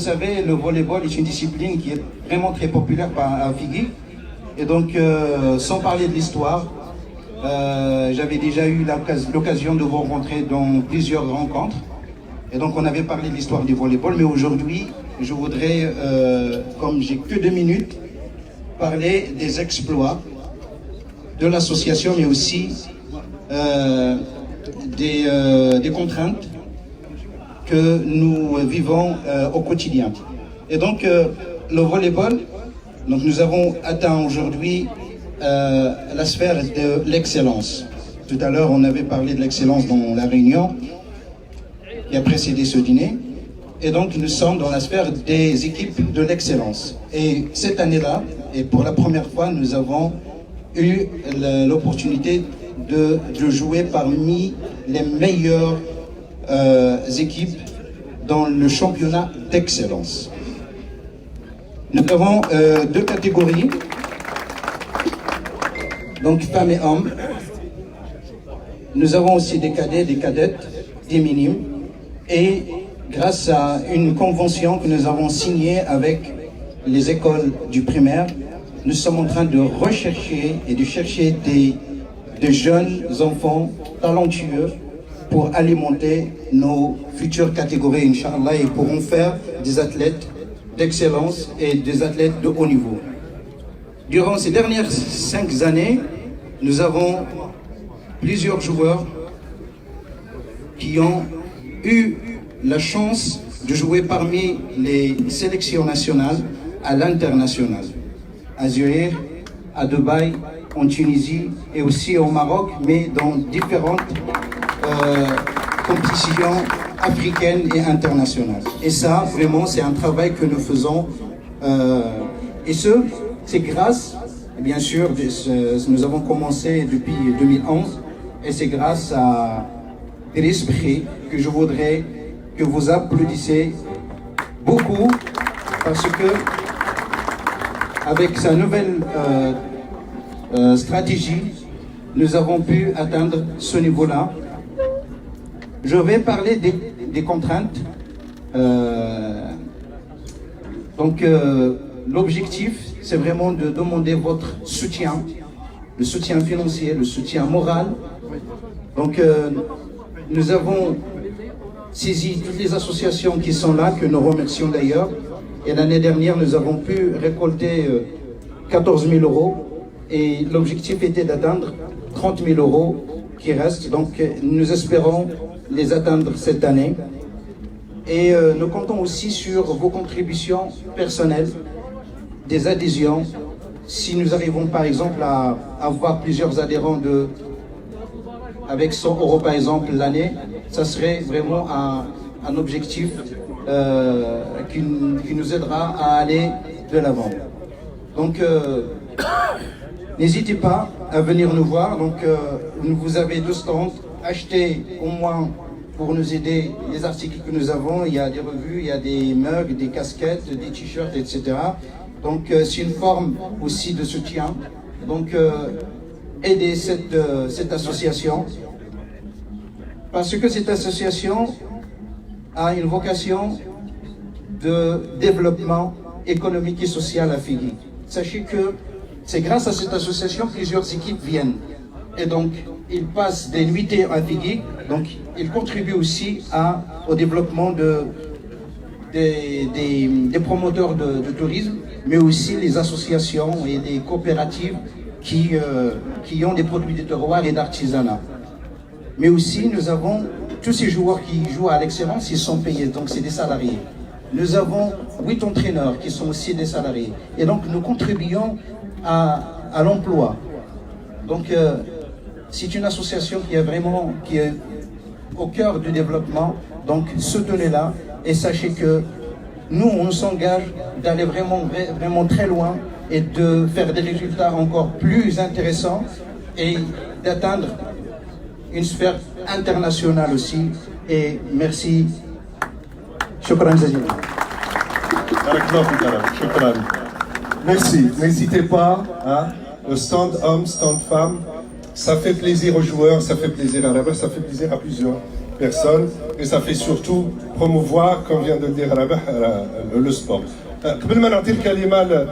Vous savez, le volleyball est une discipline qui est vraiment très populaire à Figuig. Et donc, sans parler de l'histoire, j'avais déjà eu l'occasion de vous rencontrer dans plusieurs rencontres. Et donc, on avait parlé de l'histoire du volleyball. Mais aujourd'hui, je voudrais, comme j'ai que 2 minutes, parler des exploits de l'association, mais aussi des contraintes que nous vivons au quotidien. Et donc, le volleyball, donc nous avons atteint aujourd'hui la sphère de l'excellence. Tout à l'heure, on avait parlé de l'excellence dans la réunion qui a précédé ce dîner. Et donc, nous sommes dans la sphère des équipes de l'excellence. Et cette année-là, et pour la première fois, nous avons eu l'opportunité de jouer parmi les meilleures équipes dans le championnat d'excellence. Nous avons 2 catégories, donc femmes et hommes. Nous avons aussi des cadets, des cadettes, des minimes. Et grâce à une convention que nous avons signée avec les écoles du primaire, nous sommes en train de rechercher et de chercher des jeunes enfants talentueux pour alimenter nos futures catégories, Inch'Allah, et pourront faire des athlètes d'excellence et des athlètes de haut niveau. Durant ces dernières 5 années, nous avons plusieurs joueurs qui ont eu la chance de jouer parmi les sélections nationales à l'international, à Zurich, à Dubaï, en Tunisie et aussi au Maroc, mais dans différentes compétitions africaines et internationales. Et ça, vraiment, c'est un travail que nous faisons. Et c'est grâce, bien sûr, nous avons commencé depuis 2011, et c'est grâce à l'esprit que je voudrais que vous applaudissiez beaucoup, parce que avec sa nouvelle stratégie, nous avons pu atteindre ce niveau-là. Je vais parler des contraintes. Donc, l'objectif, c'est vraiment de demander votre soutien, le soutien financier, le soutien moral. Donc, nous avons saisi toutes les associations qui sont là, que nous remercions d'ailleurs. Et l'année dernière, nous avons pu récolter 14 000 €. Et l'objectif était d'atteindre 30 000 € qui restent. Donc, nous espérons les atteindre cette année. Et nous comptons aussi sur vos contributions personnelles, des adhésions. Si nous arrivons par exemple à avoir plusieurs adhérents avec 100 € par exemple l'année, ça serait vraiment un objectif qui nous aidera à aller de l'avant. Donc, n'hésitez pas à venir nous voir. Donc, vous avez 2 stands. Achetez au moins pour nous aider les articles que nous avons. Il y a des revues, il y a des mugs, des casquettes, des t-shirts, etc. Donc, c'est une forme aussi de soutien. Donc, aidez cette association. Parce que cette association a une vocation de développement économique et social à Figuig. Sachez que c'est grâce à cette association que plusieurs équipes viennent. Et donc, ils passent des nuitées à Figuig. Donc, ils contribuent aussi au développement des promoteurs de tourisme, mais aussi les associations et les coopératives qui ont des produits de terroir et d'artisanat. Mais aussi, nous avons tous ces joueurs qui jouent à l'excellence, ils sont payés, donc c'est des salariés. Nous avons 8 entraîneurs qui sont aussi des salariés. Et donc, nous contribuons à l'emploi. Donc, c'est une association qui est au cœur du développement. Donc, soutenez-la et sachez que nous, on s'engage d'aller vraiment très loin et de faire des résultats encore plus intéressants et d'atteindre une sphère internationale aussi. Et merci. Shukran Zazina. Merci. N'hésitez pas, le stand homme, stand femme, ça fait plaisir aux joueurs, ça fait plaisir à la ça fait plaisir à plusieurs. personnes et ça fait surtout promouvoir, comme vient de le dire Rabah, le sport. قبل ما نعطي الكلمة